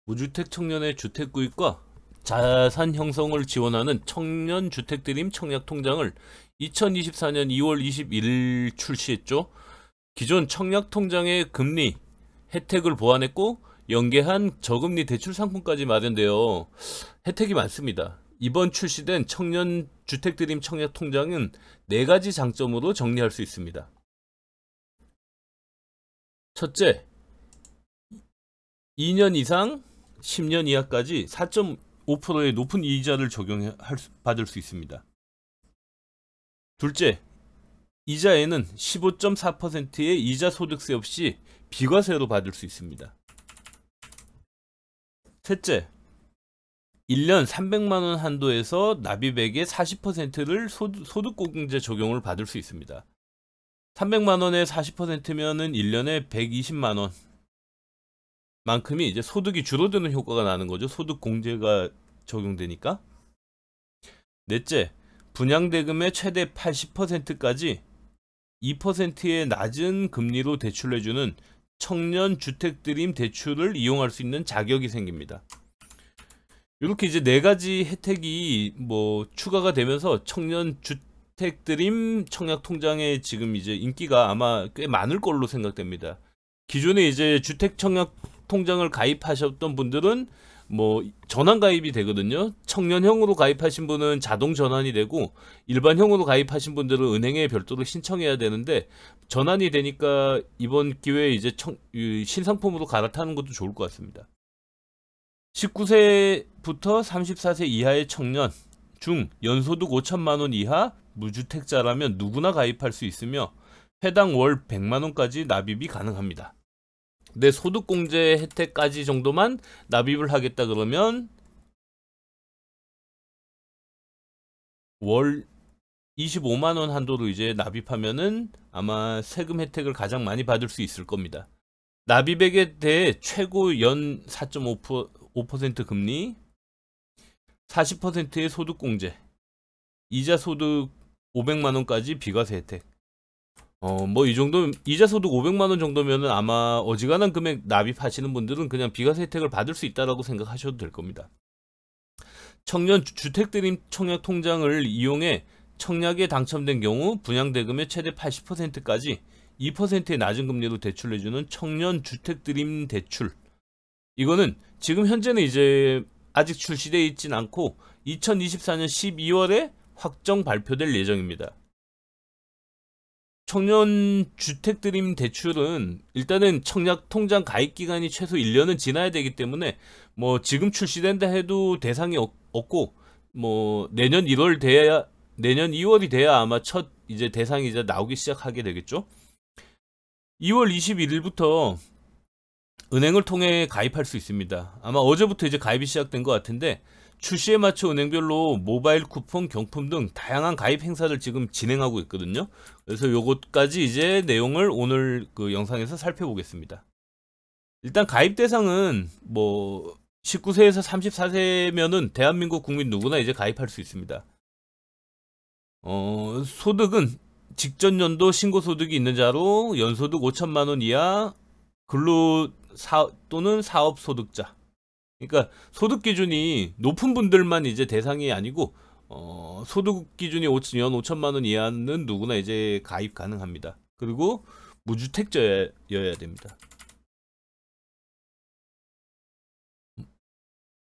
무주택 청년의 주택 구입과 자산 형성을 지원하는 청년 주택 드림 청약 통장을 2024년 2월 21일 출시했죠. 기존 청약 통장의 금리 혜택을 보완했고 연계한 저금리 대출 상품까지 마련되어 혜택이 많습니다. 이번 출시된 청년 주택 드림 청약 통장은 4가지 장점으로 정리할 수 있습니다. 첫째, 2년 이상 10년 이하까지 4.5%의 높은 이자를 받을 수 있습니다. 둘째, 이자에는 15.4%의 이자 소득세 없이 비과세로 받을 수 있습니다. 셋째, 1년 300만원 한도에서 납입액의 40%를 소득공제 적용을 받을 수 있습니다. 300만원에 40%면은 1년에 120만원 만큼이 이제 소득이 줄어드는 효과가 나는 거죠. 소득공제가 적용되니까. 넷째, 분양대금의 최대 80%까지 2%의 낮은 금리로 대출해주는 청년 주택 드림 대출을 이용할 수 있는 자격이 생깁니다. 이렇게 이제 4가지 혜택이 추가가 되면서 청년 주택 드림 청약 통장의 지금 이제 인기가 아마 꽤 많을 걸로 생각됩니다. 기존에 이제 주택 청약 통장을 가입하셨던 분들은 전환 가입이 되거든요. 청년형으로 가입하신 분은 자동 전환이 되고 일반형으로 가입하신 분들은 은행에 별도로 신청해야 되는데 전환이 되니까 이번 기회에 이제 신상품으로 갈아타는 것도 좋을 것 같습니다. 19세부터 34세 이하의 청년 중 연소득 5천만원 이하 무주택자라면 누구나 가입할 수 있으며 해당 월 100만원까지 납입이 가능합니다. 내 소득공제 혜택까지 정도만 납입을 하겠다 그러면 월 25만원 한도로 이제 납입하면은 아마 세금 혜택을 가장 많이 받을 수 있을 겁니다. 납입액에 대해 최고 연 4.5% 금리, 40%의 소득공제, 이자 소득 500만원까지 비과세 혜택. 이 정도, 이자 소득 500만원 정도면은 아마 어지간한 금액 납입하시는 분들은 그냥 비과세 혜택을 받을 수 있다라고 생각하셔도 될 겁니다. 청년 주택 드림 청약 통장을 이용해 청약에 당첨된 경우 분양대금의 최대 80%까지 2%의 낮은 금리로 대출해주는 청년 주택 드림 대출. 이거는 지금 현재는 이제 아직 출시되어 있진 않고 2024년 12월에 확정 발표될 예정입니다. 청년 주택 드림 대출은 일단은 청약 통장 가입 기간이 최소 1년은 지나야 되기 때문에 지금 출시된다 해도 대상이 없고 내년 2월이 돼야 아마 첫 이제 대상이 이제 나오기 시작하게 되겠죠. 2월 21일부터 은행을 통해 가입할 수 있습니다. 아마 어제부터 이제 가입이 시작된 것 같은데 출시에 맞춰 은행별로 모바일 쿠폰, 경품 등 다양한 가입 행사를 지금 진행하고 있거든요. 그래서 요것까지 이제 내용을 오늘 그 영상에서 살펴보겠습니다. 일단 가입 대상은 19세에서 34세면은 대한민국 국민 누구나 이제 가입할 수 있습니다. 소득은 직전 연도 신고소득이 있는 자로 연소득 5천만원 이하 또는 사업소득자. 그러니까 소득 기준이 높은 분들만 이제 대상이 아니고 소득 기준이 연 5천만원 이하는 누구나 이제 가입 가능합니다. 그리고 무주택자여야 됩니다.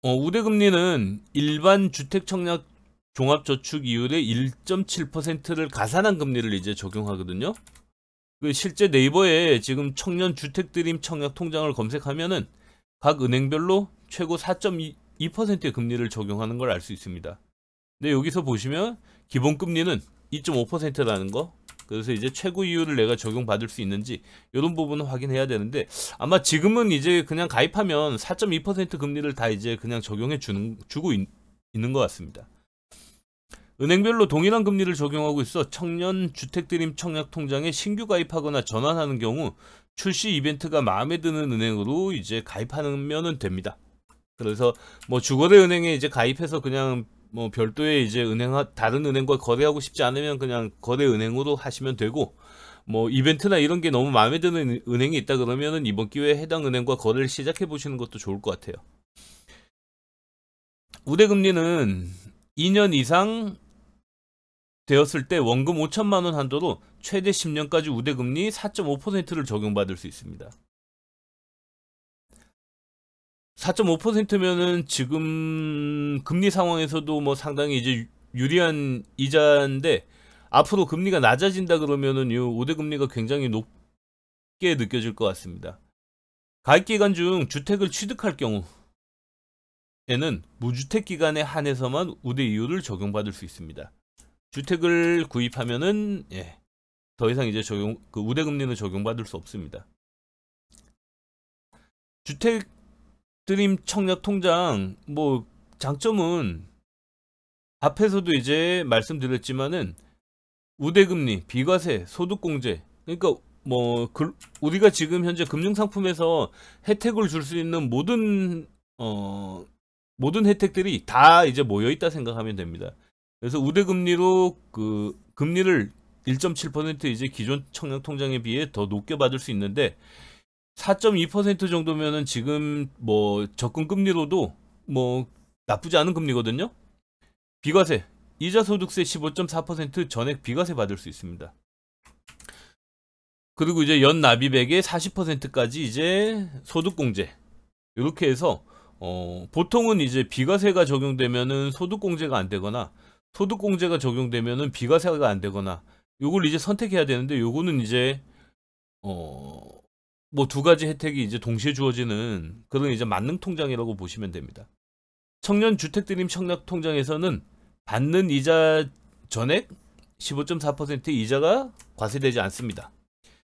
우대금리는 일반 주택 청약 종합저축 이율의 1.7%를 가산한 금리를 이제 적용하거든요. 실제 네이버에 지금 청년 주택 드림 청약 통장을 검색하면은 각 은행별로 최고 4.2%의 금리를 적용하는 걸 알 수 있습니다. 근데 여기서 보시면 기본 금리는 2.5%라는 거. 그래서 이제 최고 이율을 내가 적용받을 수 있는지 이런 부분은 확인해야 되는데 아마 지금은 이제 그냥 가입하면 4.2% 금리를 다 이제 그냥 적용해 주고 있는 것 같습니다. 은행별로 동일한 금리를 적용하고 있어 청년 주택 드림 청약 통장에 신규 가입하거나 전환하는 경우 출시 이벤트가 마음에 드는 은행으로 이제 가입하면 됩니다. 그래서 주거래 은행에 이제 가입해서 그냥 별도의 이제 다른 은행과 거래하고 싶지 않으면 그냥 거래 은행으로 하시면 되고 이벤트나 이런 게 너무 마음에 드는 은행이 있다 그러면은 이번 기회에 해당 은행과 거래를 시작해 보시는 것도 좋을 것 같아요. 우대금리는 2년 이상 되었을 때 원금 5천만원 한도로 최대 10년까지 우대금리 4.5%를 적용받을 수 있습니다. 4.5%면은 지금 금리 상황에서도 뭐 상당히 이제 유리한 이자인데, 앞으로 금리가 낮아진다 그러면은 이 우대금리가 굉장히 높게 느껴질 것 같습니다. 가입기간 중 주택을 취득할 경우에는 무주택 기간에 한해서만 우대 이율을 적용받을 수 있습니다. 주택을 구입하면은 더 이상 이제 우대금리는 적용받을 수 없습니다. 주택 드림 청약 통장 뭐 장점은 앞에서도 이제 말씀드렸지만은 우대금리, 비과세, 소득공제, 그러니까 뭐 우리가 지금 현재 금융상품에서 혜택을 줄 수 있는 모든 혜택들이 다 이제 모여 있다 생각하면 됩니다. 그래서 우대금리로 그 금리를 1.7% 이제 기존 청약 통장에 비해 더 높게 받을 수 있는데, 4.2% 정도면은 지금 뭐 적금 금리로도 뭐 나쁘지 않은 금리거든요. 비과세, 이자 소득세 15.4% 전액 비과세 받을 수 있습니다. 그리고 이제 연 납입액의 40%까지 이제 소득공제, 이렇게 해서 보통은 이제 비과세가 적용되면은 소득공제가 안 되거나, 소득공제가 적용되면은 비과세가 안 되거나, 요걸 이제 선택해야 되는데, 요거는 이제 뭐 두 가지 혜택이 이제 동시에 주어지는 그런 이제 만능 통장이라고 보시면 됩니다. 청년 주택 드림 청약 통장에서는 받는 이자 전액 15.4% 이자가 과세되지 않습니다.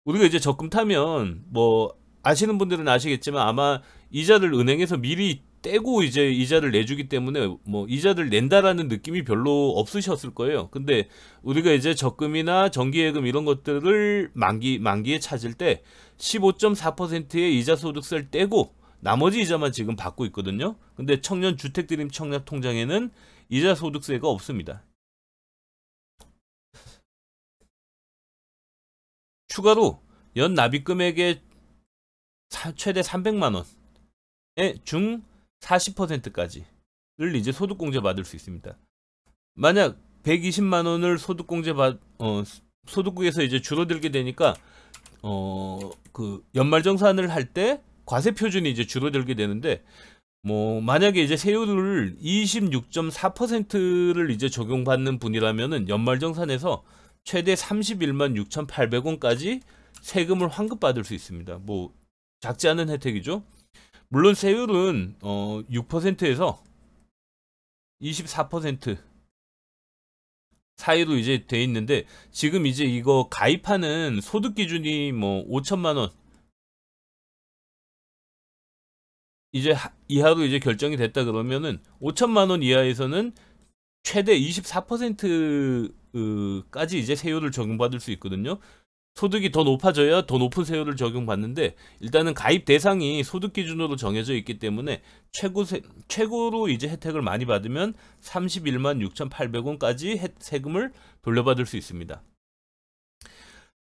우리가 이제 적금 타면 뭐 아시는 분들은 아시겠지만 아마 이자를 은행에서 미리 떼고 이제 이자를 내주기 때문에 뭐 이자를 낸다라는 느낌이 별로 없으셨을 거예요. 근데 우리가 이제 적금이나 정기예금 이런 것들을 만기에 찾을 때 15.4%의 이자 소득세를 떼고 나머지 이자만 지금 받고 있거든요. 근데 청년 주택 드림 청약 통장에는 이자 소득세가 없습니다. 추가로 연 납입 금액의 최대 300만 원의 중 40%까지를 이제 소득공제 받을 수 있습니다. 만약 120만 원을 소득국에서 이제 줄어들게 되니까 그 연말정산을 할 때 과세 표준이 이제 줄어들게 되는데, 뭐 만약에 이제 세율을 26.4%를 이제 적용받는 분이라면은 연말정산에서 최대 31만 6,800원까지 세금을 환급받을 수 있습니다. 뭐 작지 않은 혜택이죠. 물론 세율은 6%에서 24% 사이로 이제 돼 있는데, 지금 이제 이거 가입하는 소득 기준이 뭐 5천만 원 이제 이하로 이제 결정이 됐다 그러면은 5천만 원 이하에서는 최대 24%까지 이제 세율을 적용받을 수 있거든요. 소득이 더 높아져야 더 높은 세율을 적용받는데, 일단은 가입 대상이 소득 기준으로 정해져 있기 때문에 최고로 이제 혜택을 많이 받으면 31만 6,800원까지 세금을 돌려받을 수 있습니다.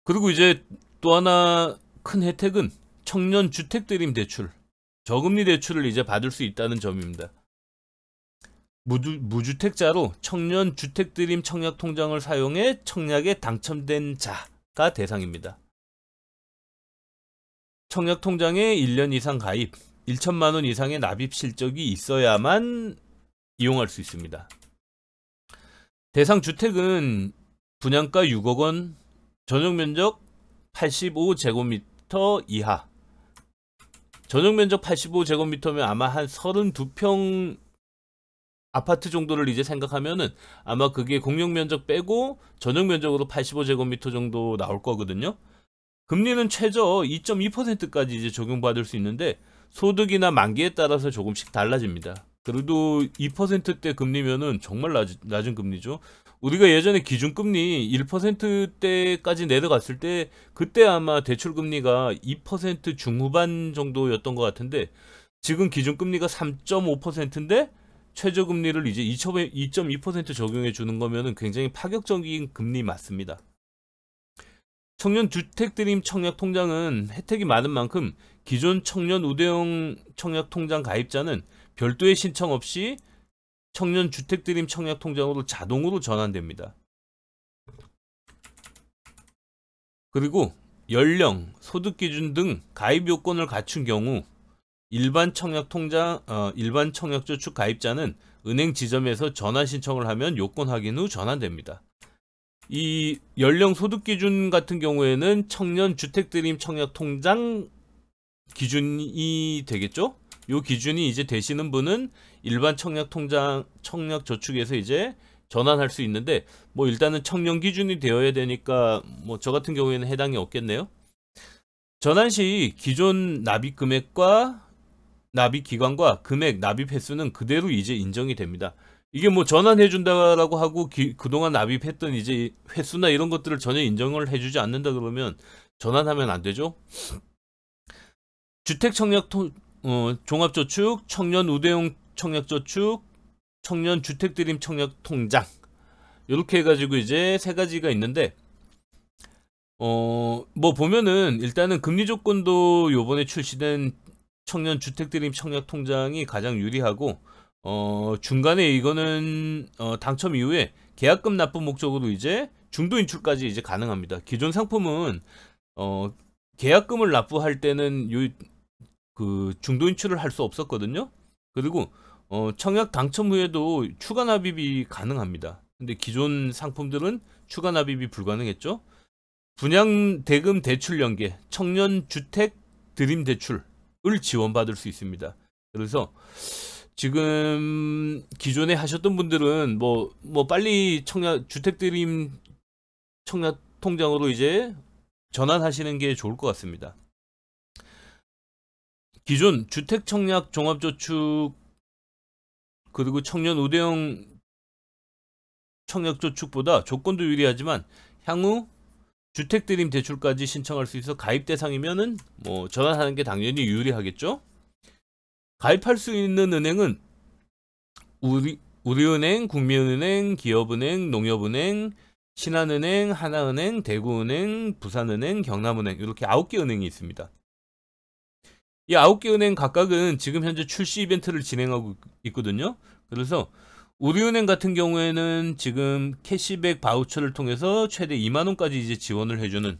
그리고 이제 또 하나 큰 혜택은 청년 주택 드림 대출, 저금리 대출을 이제 받을 수 있다는 점입니다. 무주택자로 청년 주택 드림 청약 통장을 사용해 청약에 당첨된 자가 대상입니다. 청약 통장에 1년 이상 가입, 1천만 원 이상의 납입 실적이 있어야만 이용할 수 있습니다. 대상 주택은 분양가 6억 원, 전용 면적 85제곱미터 이하. 전용 면적 85제곱미터면 아마 한 32평 아파트 정도를 이제 생각하면은 아마 그게 공용 면적 빼고 전용 면적으로 85제곱미터 정도 나올 거거든요. 금리는 최저 2.2%까지 이제 적용받을 수 있는데, 소득이나 만기에 따라서 조금씩 달라집니다. 그래도 2%대 금리면은 정말 낮은 금리죠. 우리가 예전에 기준금리 1%대까지 내려갔을 때 그때 아마 대출금리가 2% 중후반 정도였던 것 같은데, 지금 기준금리가 3.5%인데 최저금리를 이제 2.2% 적용해 주는 거면은 굉장히 파격적인 금리 맞습니다. 청년 주택 드림 청약 통장은 혜택이 많은 만큼 기존 청년 우대형 청약 통장 가입자는 별도의 신청 없이 청년 주택 드림 청약 통장으로 자동으로 전환됩니다. 그리고 연령, 소득 기준 등 가입 요건을 갖춘 경우 일반 청약저축 가입자는 은행 지점에서 전환 신청을 하면 요건 확인 후 전환됩니다. 이 연령 소득 기준 같은 경우에는 청년 주택 드림 청약 통장 기준이 되겠죠? 요 기준이 이제 되시는 분은 일반 청약 저축에서 이제 전환할 수 있는데, 뭐 일단은 청년 기준이 되어야 되니까 뭐 저 같은 경우에는 해당이 없겠네요. 전환 시 기존 납입 금액과 납입 기간과 금액, 납입 횟수는 그대로 이제 인정이 됩니다. 이게 뭐 전환해 준다라고 하고 그동안 납입했던 이제 횟수나 이런 것들을 전혀 인정을 해주지 않는다 그러면 전환하면 안 되죠. 주택 청약 종합저축, 청년 우대형 청약저축, 청년 주택 드림 청약 통장, 이렇게 해가지고 이제 세 가지가 있는데, 뭐 보면은 일단은 금리 조건도 요번에 출시된 청년 주택 드림 청약 통장이 가장 유리하고, 중간에 이거는 당첨 이후에 계약금 납부 목적으로 이제 중도 인출까지 이제 가능합니다. 기존 상품은 계약금을 납부할 때는 그 중도 인출을 할 수 없었거든요. 그리고 청약 당첨 후에도 추가 납입이 가능합니다. 근데 기존 상품들은 추가 납입이 불가능했죠. 분양 대금 대출 연계, 청년 주택 드림 대출을 지원받을 수 있습니다. 그래서 지금 기존에 하셨던 분들은 뭐 빨리 주택 드림 청약 통장으로 이제 전환하시는 게 좋을 것 같습니다. 기존 주택 청약 종합저축 그리고 청년 우대형 청약저축보다 조건도 유리하지만 향후 주택 드림 대출까지 신청할 수 있어 가입 대상이면은 뭐 전환하는 게 당연히 유리하겠죠. 가입할 수 있는 은행은 우리은행, 국민은행, 기업은행, 농협은행, 신한은행, 하나은행, 대구은행, 부산은행, 경남은행, 이렇게 9개 은행이 있습니다. 이 9개 은행 각각은 지금 현재 출시 이벤트를 진행하고 있거든요. 그래서 우리은행 같은 경우에는 지금 캐시백 바우처를 통해서 최대 2만원까지 이제 지원을 해주는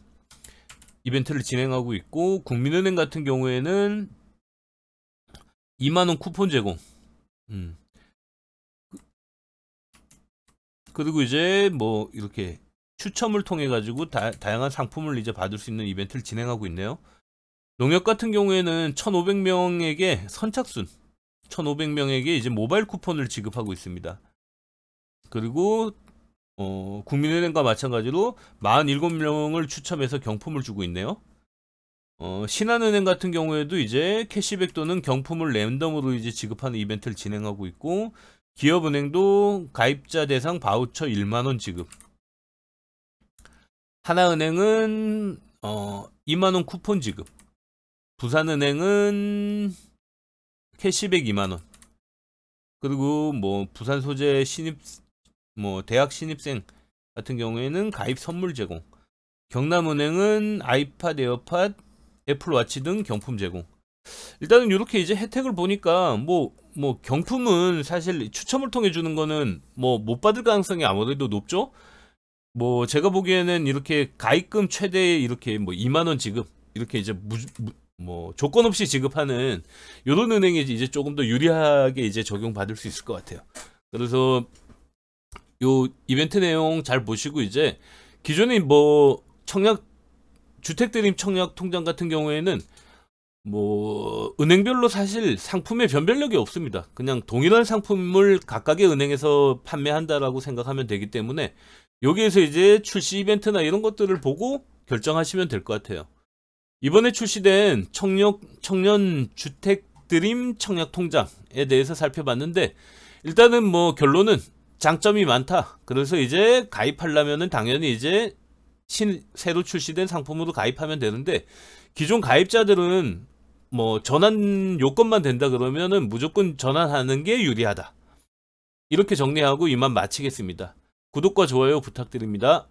이벤트를 진행하고 있고, 국민은행 같은 경우에는 2만원 쿠폰 제공. 그리고 이제 뭐 이렇게 추첨을 통해 가지고 다양한 상품을 이제 받을 수 있는 이벤트를 진행하고 있네요. 농협 같은 경우에는 1,500명에게 선착순 1,500명에게 이제 모바일 쿠폰을 지급하고 있습니다. 그리고 국민은행과 마찬가지로 47명을 추첨해서 경품을 주고 있네요. 신한은행 같은 경우에도 이제 캐시백 또는 경품을 랜덤으로 이제 지급하는 이벤트를 진행하고 있고, 기업은행도 가입자 대상 바우처 1만원 지급, 하나은행은 2만원 쿠폰 지급, 부산은행은 캐시백 2만원, 그리고 뭐 부산 소재 대학 신입생 같은 경우에는 가입 선물 제공, 경남은행은 아이팟, 에어팟, 애플워치 등 경품 제공. 일단은 이렇게 이제 혜택을 보니까 뭐 경품은 사실 추첨을 통해 주는 거는 뭐 못 받을 가능성이 아무래도 높죠. 뭐 제가 보기에는 이렇게 가입금 최대 이렇게 뭐 2만원 지급, 이렇게 이제 뭐 조건 없이 지급하는 이런 은행이 이제 조금 더 유리하게 이제 적용받을 수 있을 것 같아요. 그래서 요 이벤트 내용 잘 보시고, 이제 기존에 뭐 주택 드림 청약 통장 같은 경우에는 뭐 은행별로 사실 상품의 변별력이 없습니다. 그냥 동일한 상품을 각각의 은행에서 판매한다라고 생각하면 되기 때문에 여기에서 이제 출시 이벤트나 이런 것들을 보고 결정하시면 될 것 같아요. 이번에 출시된 청년 주택 드림 청약 통장에 대해서 살펴봤는데, 일단은 뭐 결론은 장점이 많다. 그래서 이제 가입하려면은 당연히 이제 새로 출시된 상품으로 가입하면 되는데, 기존 가입자들은 뭐 전환 요건만 된다 그러면은 무조건 전환하는 게 유리하다. 이렇게 정리하고 이만 마치겠습니다. 구독과 좋아요 부탁드립니다.